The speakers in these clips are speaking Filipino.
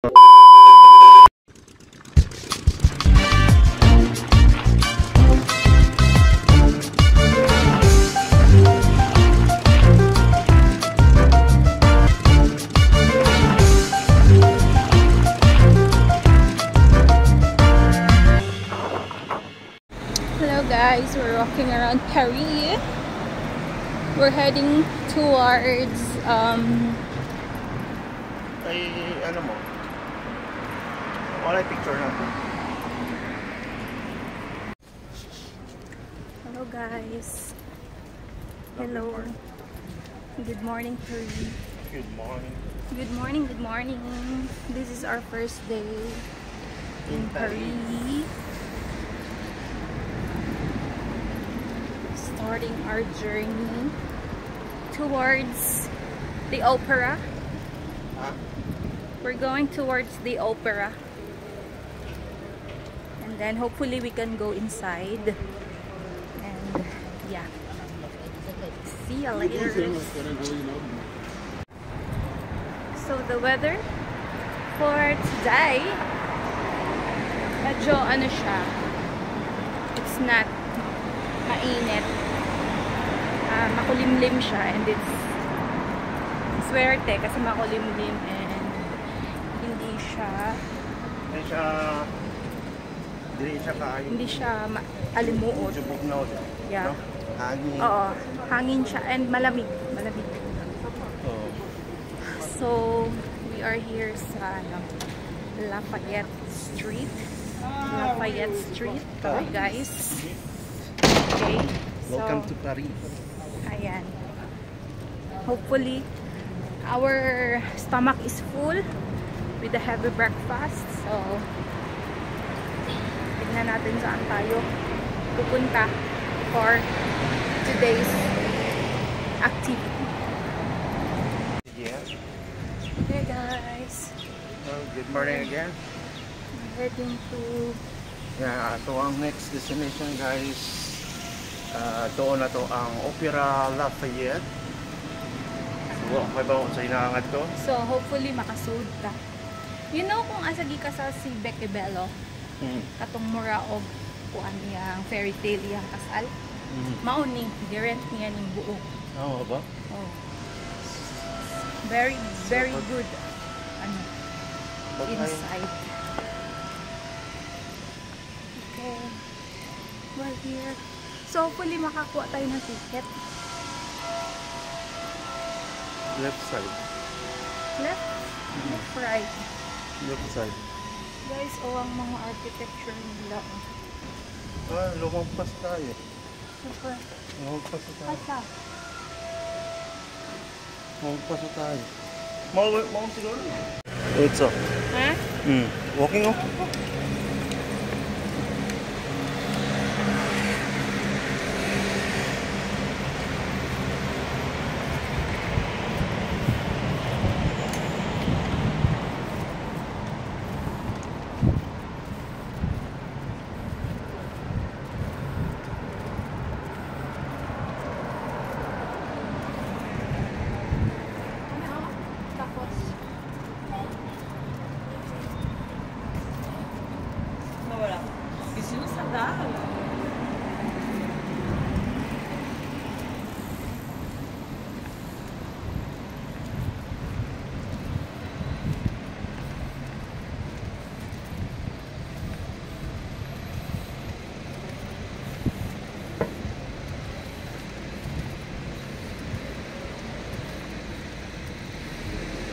Guys, we're walking around Paris. We're heading towards ay ano mo? Wala picture natin. Hello guys. Hello. Good morning Paris. Good morning. Good morning, good morning. This is our first day in Paris. Starting our journey towards the opera. We're going towards the opera, and then hopefully we can go inside, and yeah, see you later. So the weather for today, medyo ano siya, it's not mainit. Makulimlim siya, and it's swerte kasi makulimlim and hindi siya alimuot. Yeah. Hangin. Oo, hangin siya and malamig. Oh. So we are here sa Lafayette Street. Okay, guys. Okay. Welcome to Paris. Ayan. Hopefully, our stomach is full with a heavy breakfast. So, tignan natin saan tayo pupunta for today's activity. Yeah. Okay, guys. Well, good morning again. We're heading to... Yeah, ito ang next destination, guys. Doon na to ang Opera Lafayette. So, may ba sa inaangat to? So, hopefully makasud ka. You know kung asagi ka sa si Becky Bello, katong mura og kuan niyang fairy tale yang kasal. Mauni, direct niya ning buo. Oo ba? Oh. Very good. Ano? Inside. Okay. We're here. So, hopefully makakuha tayo ng ticket. Left side. Left? Left, right. Left side. Guys, ang mga architecture nila. Lumagpas tayo. Super. Lumagpas tayo. Asa? Lumagpas tayo. Mau siguro? Ito. Ha? Walking off.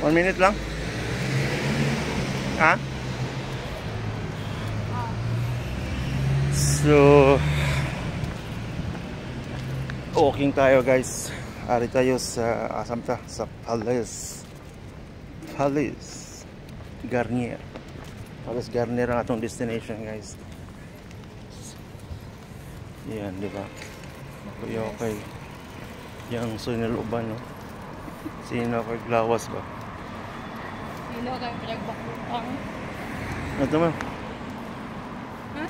One minute lang? Ha? So, walking tayo guys. Ari tayo sa asamta sa Palace Garnier. Palace Garnier ang atong destination guys. Yan, di ba? Okay. Yang siniluban, no? Sino kay Glawas ba? Sino kay pinagbakutang? Ato man. Ha?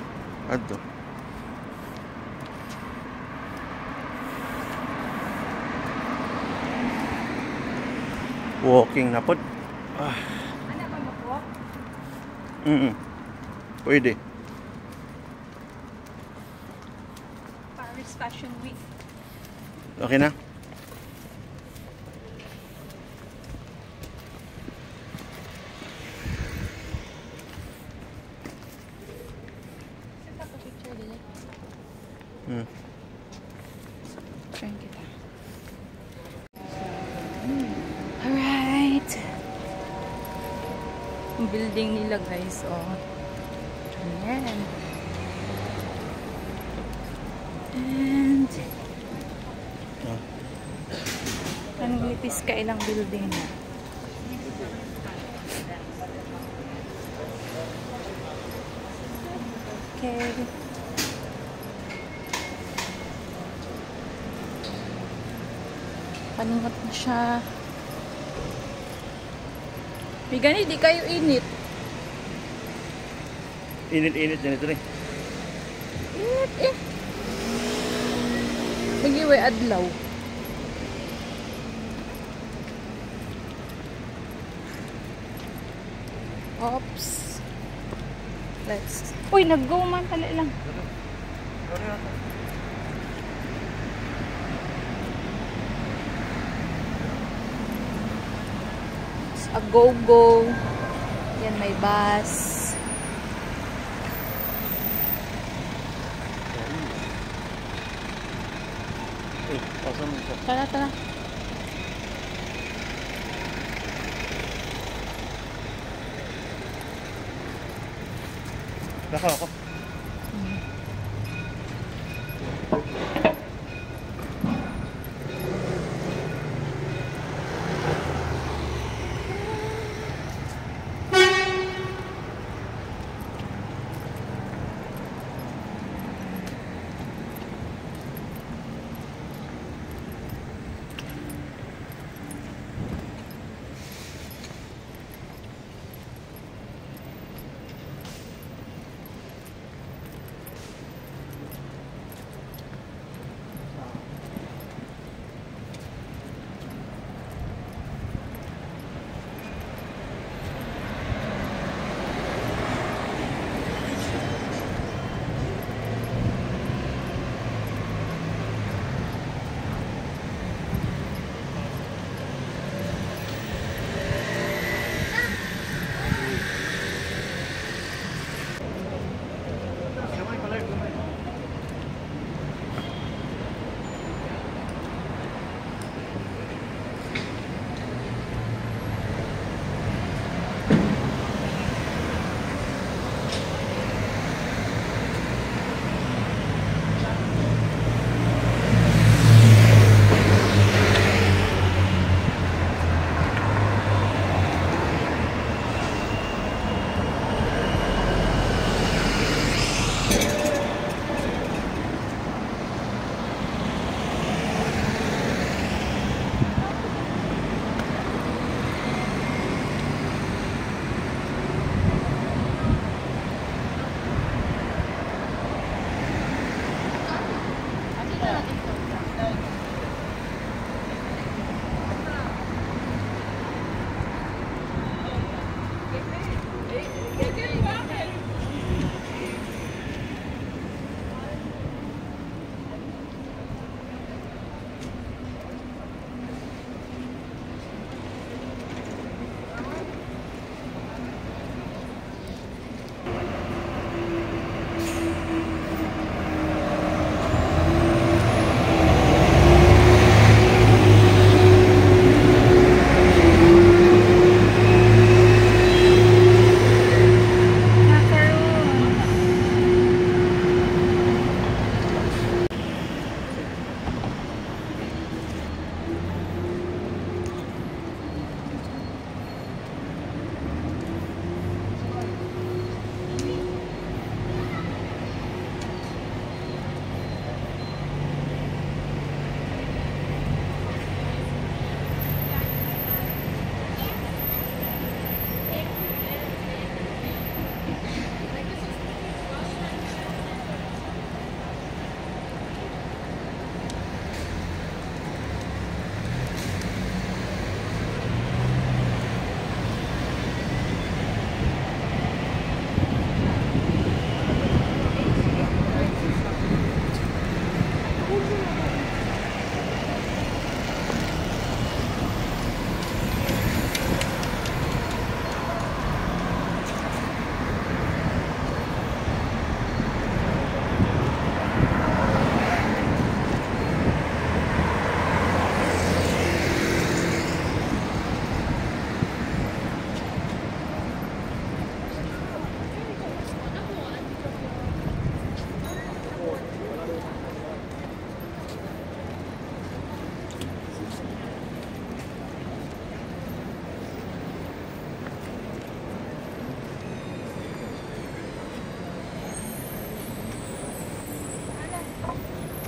Ato. Walking na pod. Ano ba mag-walk? Pwede. Paris Fashion Week. Okay na? Saan pa picture din? Try kita. Alright. Yung building nila guys, oh. Ayan. And nanglipis ka ilang building na. Okay. Paningot na siya. May ganit, di kayo init. Init-init yan ito rin. Init eh. Magiway adlaw. Oops. Let's... Uy, nag-go man pala lang. It's a go-go. Yan, may bus. Awesome. Tara, tara. Naka ako.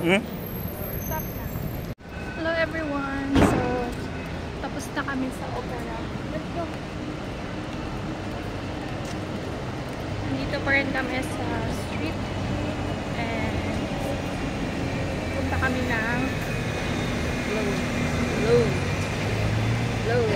Hmm? Stop na. Hello everyone! So, tapos na kami sa opera. Let's go! Nandito pa rin kami sa street. And punta kami ng Low.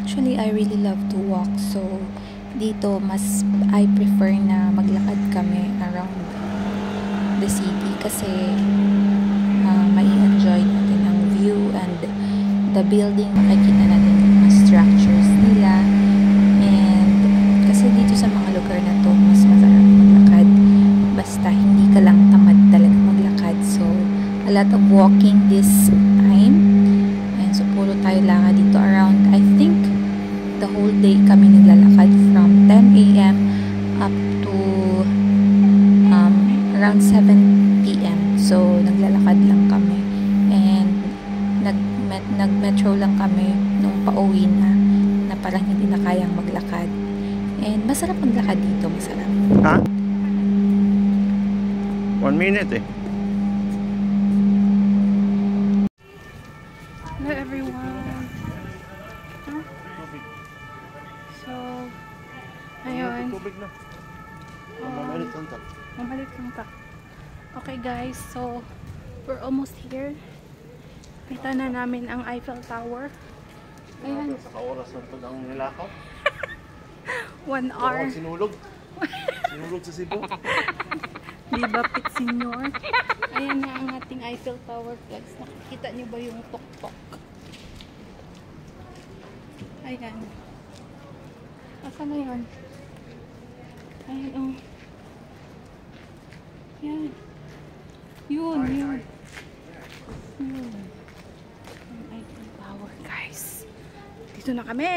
Actually, I really love to walk. So, dito, I prefer na maglakad kami around the city kasi mai-enjoy natin ang view and the building. Makikita natin yung mga structures nila. And kasi dito sa mga lugar na to, mas masarap maglakad. Basta hindi ka lang tamad talaga maglakad. So, a lot of walking this time. And so, puro tayo lakad dito around, I think, the whole day kami naglalakad from 10 a.m. up to around 7 p.m. So, naglalakad lang kami. And nag-metro lang kami nung pauwi na parang hindi na kayang maglakad. And masarap maglakad dito, masarap. Ha? 1 minute eh. Hello everyone! So, ayun. Tubig na. Mabalik lang ta. Okay guys, so we're almost here. Kita na namin ang Eiffel Tower. Ayan. Sa oras na ito ang nilakaw. 1 hour. Sinulog. Sinulog sa Cebu. Di ba, Pit Senyor? Ayan na ang ating Eiffel Tower flags. Nakikita niyo ba yung tok-tok? Ayan. Asa na yun? Ayan, oh. Yan. Yun. Yun. Ang Eiffel Tower, guys. Dito na kami.